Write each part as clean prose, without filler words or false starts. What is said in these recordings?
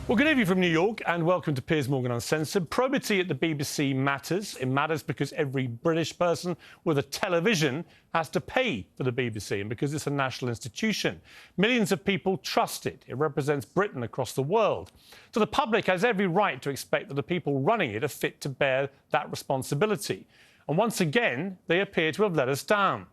Well, good evening from New York and welcome to Piers Morgan Uncensored. Probity at the BBC matters. It matters because every British person with a television has to pay for the BBC, and because it's a national institution. Millions of people trust it. It represents Britain across the world. So the public has every right to expect that the people running it are fit to bear that responsibility. And once again, they appear to have let us down.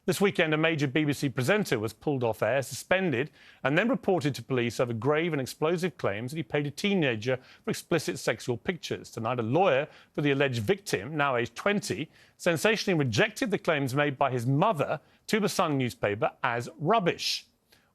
This weekend, a major BBC presenter was pulled off air, suspended, and then reported to police over grave and explosive claims that he paid a teenager for explicit sexual pictures. Tonight, a lawyer for the alleged victim, now aged 20, sensationally rejected the claims made by his mother to the Sun newspaper as rubbish.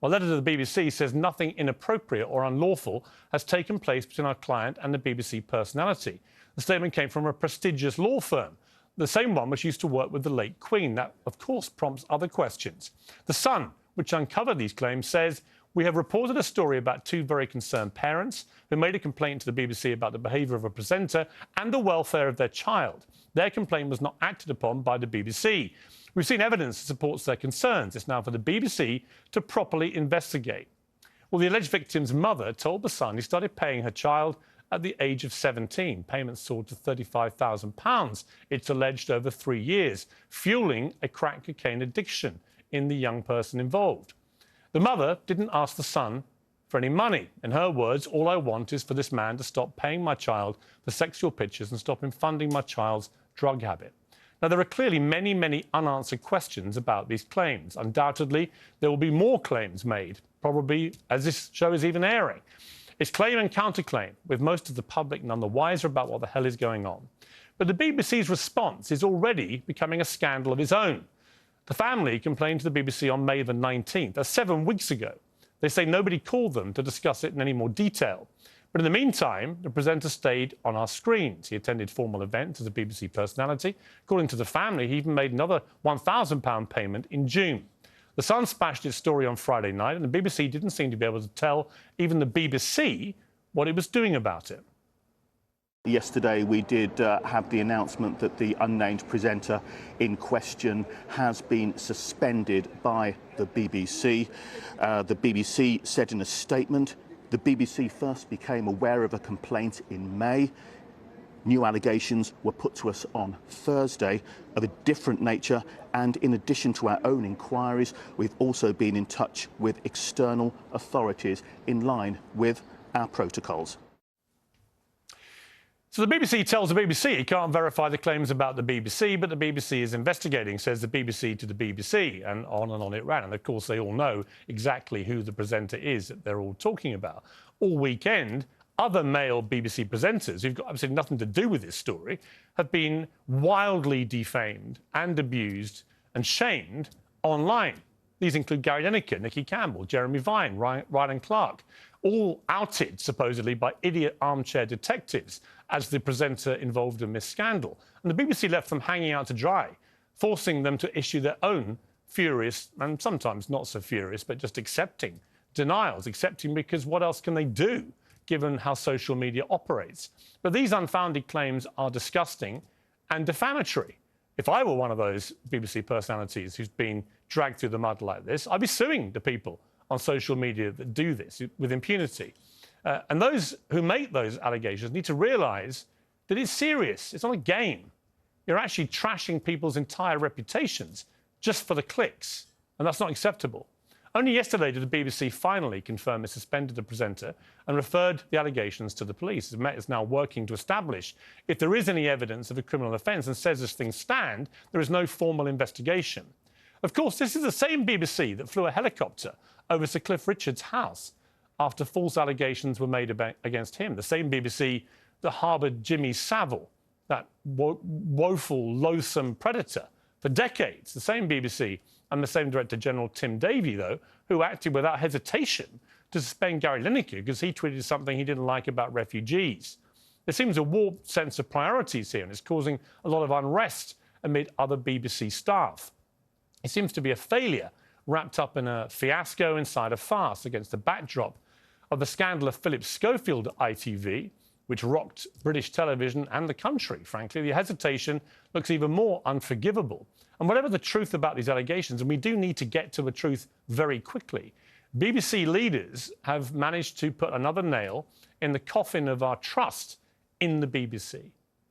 Well, a letter to the BBC says nothing inappropriate or unlawful has taken place between our client and the BBC personality. The statement came from a prestigious law firm, the same one which used to work with the late Queen. That, of course, prompts other questions. The Sun, which uncovered these claims, says, "We have reported a story about two very concerned parents who made a complaint to the BBC about the behaviour of a presenter and the welfare of their child. Their complaint was not acted upon by the BBC. We've seen evidence that supports their concerns. It's now for the BBC to properly investigate." Well, the alleged victim's mother told The Sun he started paying her child at the age of 17. Payments soared to £35,000, it's alleged, over 3 years, fuelling a crack cocaine addiction in the young person involved. The mother didn't ask The Sun for any money. In her words, "All I want is for this man to stop paying my child for sexual pictures and stop him funding my child's drug habit." Now, there are clearly many, many unanswered questions about these claims. Undoubtedly, there will be more claims made, probably as this show is even airing. It's claim and counterclaim, with most of the public none the wiser about what the hell is going on. But the BBC's response is already becoming a scandal of its own. The family complained to the BBC on May the 19th, that's 7 weeks ago. They say nobody called them to discuss it in any more detail. But in the meantime, the presenter stayed on our screens. He attended formal events as a BBC personality. According to the family, he even made another £1,000 payment in June. The Sun splashed its story on Friday night, and the BBC didn't seem to be able to tell even the BBC what it was doing about it. Yesterday, we did have the announcement that the unnamed presenter in question has been suspended by the BBC. The BBC said in a statement, the BBC first became aware of a complaint in May. New allegations were put to us on Thursday of a different nature, and in addition to our own inquiries, we've also been in touch with external authorities in line with our protocols. So the BBC tells the BBC it can't verify the claims about the BBC, but the BBC is investigating, says the BBC to the BBC, and on it ran. And, of course, they all know exactly who the presenter is that they're all talking about. All weekend, other male BBC presenters, who've got absolutely nothing to do with this story, have been wildly defamed and abused and shamed online. These include Gary Lineker, Nikki Campbell, Jeremy Vine, Ryan Clark, all outed, supposedly, by idiot armchair detectives as the presenter involved in this scandal. And the BBC left them hanging out to dry, forcing them to issue their own furious, and sometimes not so furious, but just accepting denials, accepting because what else can they do, given how social media operates? But these unfounded claims are disgusting and defamatory. If I were one of those BBC personalities who's been dragged through the mud like this, I'd be suing the people on social media that do this with impunity. And those who make those allegations need to realise that it's serious. It's not a game. You're actually trashing people's entire reputations just for the clicks, and that's not acceptable. Only yesterday did the BBC finally confirm it suspended the presenter and referred the allegations to the police. The Met is now working to establish if there is any evidence of a criminal offence, and says as things stand, there is no formal investigation. Of course, this is the same BBC that flew a helicopter over Sir Cliff Richard's house after false allegations were made against him. The same BBC that harboured Jimmy Savile, that woeful, loathsome predator, for decades. The same BBC and the same Director General Tim Davie, though, who acted without hesitation to suspend Gary Lineker because he tweeted something he didn't like about refugees. There seems a warped sense of priorities here, and it's causing a lot of unrest amid other BBC staff. It seems to be a failure wrapped up in a fiasco inside a farce against the backdrop of the scandal of Philip Schofield at ITV, which rocked British television and the country. Frankly, the hesitation looks even more unforgivable. And whatever the truth about these allegations, and we do need to get to the truth very quickly, BBC leaders have managed to put another nail in the coffin of our trust in the BBC.